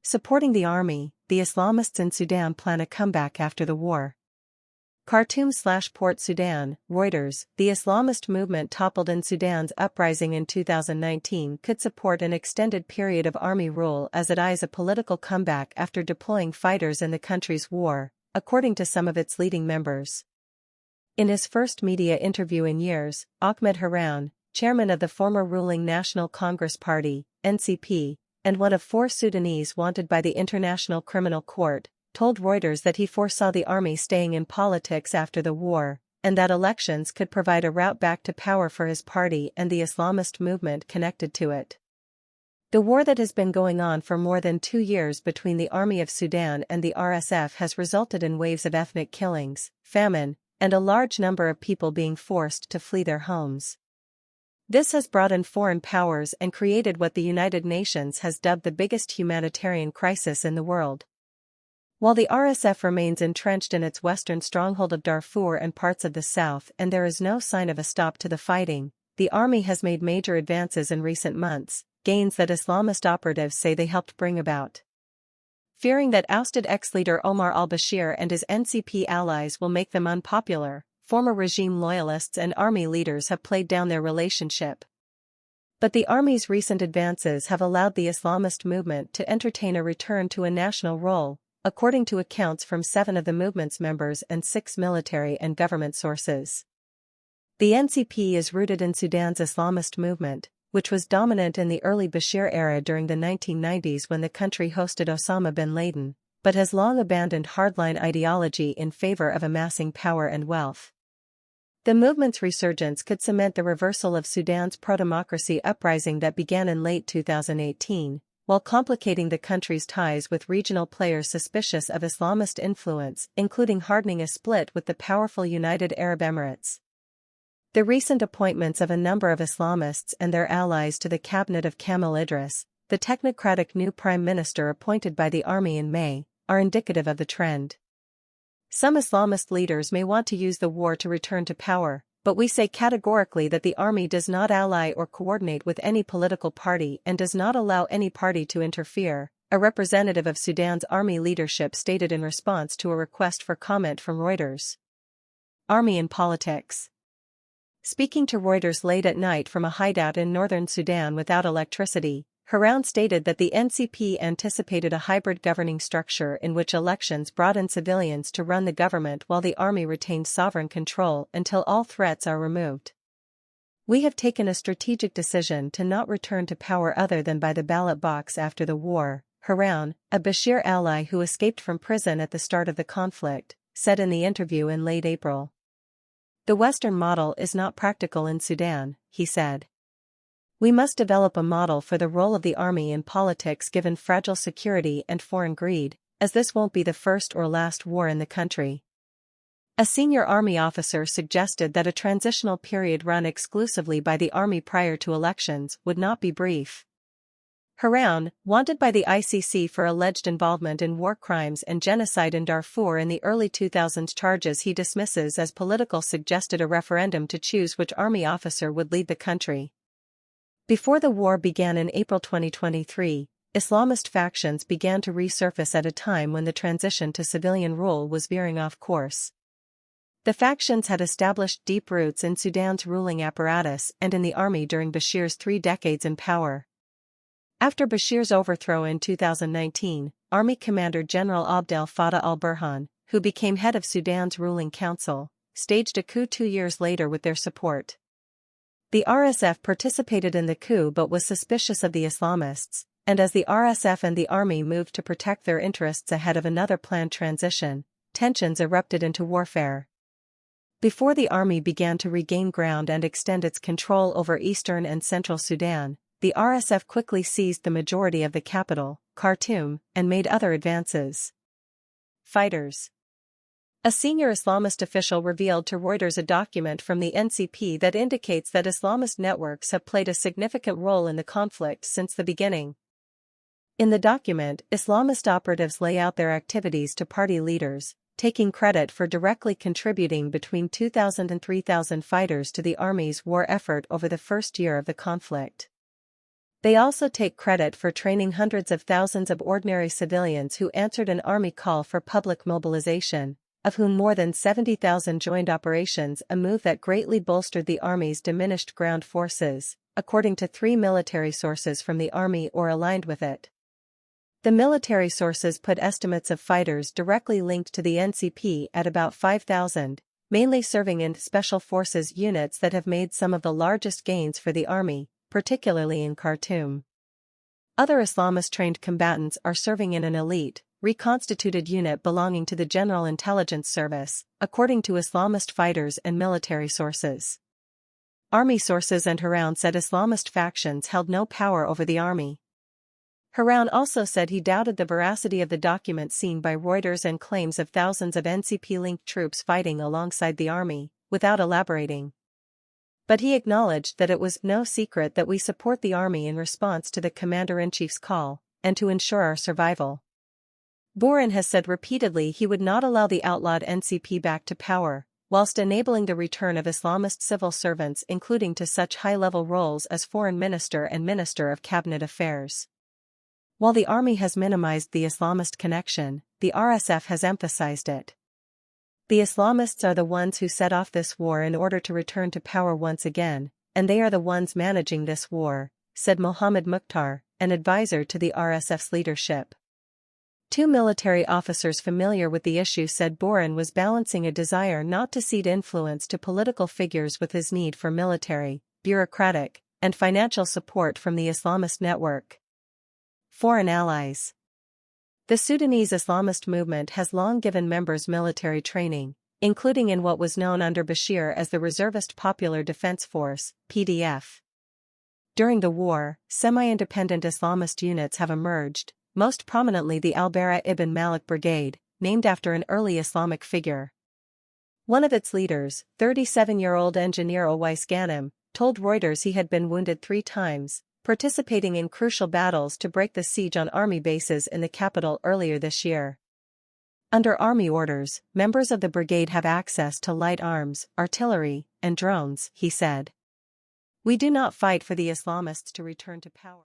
Supporting the army, the Islamists in Sudan plan a comeback after the war. Khartoum/Port Sudan, Reuters. The Islamist movement toppled in Sudan's uprising in 2019 could support an extended period of army rule as it eyes a political comeback after deploying fighters in the country's war, according to some of its leading members. In his first media interview in years, Ahmed Haroun, chairman of the former ruling National Congress Party, NCP, and one of 4 Sudanese wanted by the International Criminal Court, told Reuters that he foresaw the army staying in politics after the war, and that elections could provide a route back to power for his party and the Islamist movement connected to it. The war that has been going on for more than 2 years between the Army of Sudan and the RSF has resulted in waves of ethnic killings, famine, and a large number of people being forced to flee their homes. This has brought in foreign powers and created what the United Nations has dubbed the biggest humanitarian crisis in the world. While the RSF remains entrenched in its western stronghold of Darfur and parts of the south and there is no sign of a stop to the fighting, the army has made major advances in recent months, gains that Islamist operatives say they helped bring about. Fearing that ousted ex-leader Omar al-Bashir and his NCP allies will make them unpopular, former regime loyalists and army leaders have played down their relationship. But the army's recent advances have allowed the Islamist movement to entertain a return to a national role, according to accounts from 7 of the movement's members and 6 military and government sources. The NCP is rooted in Sudan's Islamist movement, which was dominant in the early Bashir era during the 1990s when the country hosted Osama bin Laden, but has long abandoned hardline ideology in favor of amassing power and wealth. The movement's resurgence could cement the reversal of Sudan's pro-democracy uprising that began in late 2018, while complicating the country's ties with regional players suspicious of Islamist influence, including hardening a split with the powerful United Arab Emirates. The recent appointments of a number of Islamists and their allies to the cabinet of Kamal Idris, the technocratic new prime minister appointed by the army in May, are indicative of the trend. Some Islamist leaders may want to use the war to return to power, but we say categorically that the army does not ally or coordinate with any political party and does not allow any party to interfere, a representative of Sudan's army leadership stated in response to a request for comment from Reuters. Army in politics. Speaking to Reuters late at night from a hideout in northern Sudan without electricity, Haroun stated that the NCP anticipated a hybrid governing structure in which elections brought in civilians to run the government while the army retained sovereign control until all threats are removed. We have taken a strategic decision to not return to power other than by the ballot box after the war, Haroun, a Bashir ally who escaped from prison at the start of the conflict, said in the interview in late April. The Western model is not practical in Sudan, he said. We must develop a model for the role of the army in politics given fragile security and foreign greed, as this won't be the first or last war in the country. A senior army officer suggested that a transitional period run exclusively by the army prior to elections would not be brief. Haroun, wanted by the ICC for alleged involvement in war crimes and genocide in Darfur in the early 2000s, charges he dismisses as political, suggested a referendum to choose which army officer would lead the country. Before the war began in April 2023, Islamist factions began to resurface at a time when the transition to civilian rule was veering off course. The factions had established deep roots in Sudan's ruling apparatus and in the army during Bashir's 3 decades in power. After Bashir's overthrow in 2019, Army Commander General Abdel Fattah al-Burhan, who became head of Sudan's ruling council, staged a coup 2 years later with their support. The RSF participated in the coup but was suspicious of the Islamists, and as the RSF and the army moved to protect their interests ahead of another planned transition, tensions erupted into warfare. Before the army began to regain ground and extend its control over eastern and central Sudan, the RSF quickly seized the majority of the capital, Khartoum, and made other advances. Fighters. A senior Islamist official revealed to Reuters a document from the NCP that indicates that Islamist networks have played a significant role in the conflict since the beginning. In the document, Islamist operatives lay out their activities to party leaders, taking credit for directly contributing between 2,000 and 3,000 fighters to the army's war effort over the first year of the conflict. They also take credit for training hundreds of thousands of ordinary civilians who answered an army call for public mobilization, of whom more than 70,000 joined operations, a move that greatly bolstered the army's diminished ground forces, according to 3 military sources from the army or aligned with it. The military sources put estimates of fighters directly linked to the NCP at about 5,000, mainly serving in special forces units that have made some of the largest gains for the army, particularly in Khartoum. Other Islamist-trained combatants are serving in an elite, reconstituted unit belonging to the General Intelligence Service, according to Islamist fighters and military sources. Army sources and Haroun said Islamist factions held no power over the army. Haroun also said he doubted the veracity of the documents seen by Reuters and claims of thousands of NCP-linked troops fighting alongside the army, without elaborating. But he acknowledged that it was no secret that we support the army in response to the commander-in-chief's call, and to ensure our survival. Bourhan has said repeatedly he would not allow the outlawed NCP back to power, whilst enabling the return of Islamist civil servants, including to such high-level roles as Foreign Minister and Minister of Cabinet Affairs. While the army has minimized the Islamist connection, the RSF has emphasized it. The Islamists are the ones who set off this war in order to return to power once again, and they are the ones managing this war, said Mohammed Mukhtar, an advisor to the RSF's leadership. 2 military officers familiar with the issue said Bourhan was balancing a desire not to cede influence to political figures with his need for military, bureaucratic, and financial support from the Islamist network. Foreign allies. The Sudanese Islamist movement has long given members military training, including in what was known under Bashir as the Reservist Popular Defense Force, PDF. During the war, semi-independent Islamist units have emerged, most prominently the al-Bara ibn Malik Brigade, named after an early Islamic figure. One of its leaders, 37-year-old engineer Owais Ghanem, told Reuters he had been wounded 3 times, participating in crucial battles to break the siege on army bases in the capital earlier this year. Under army orders, members of the brigade have access to light arms, artillery, and drones, he said. We do not fight for the Islamists to return to power.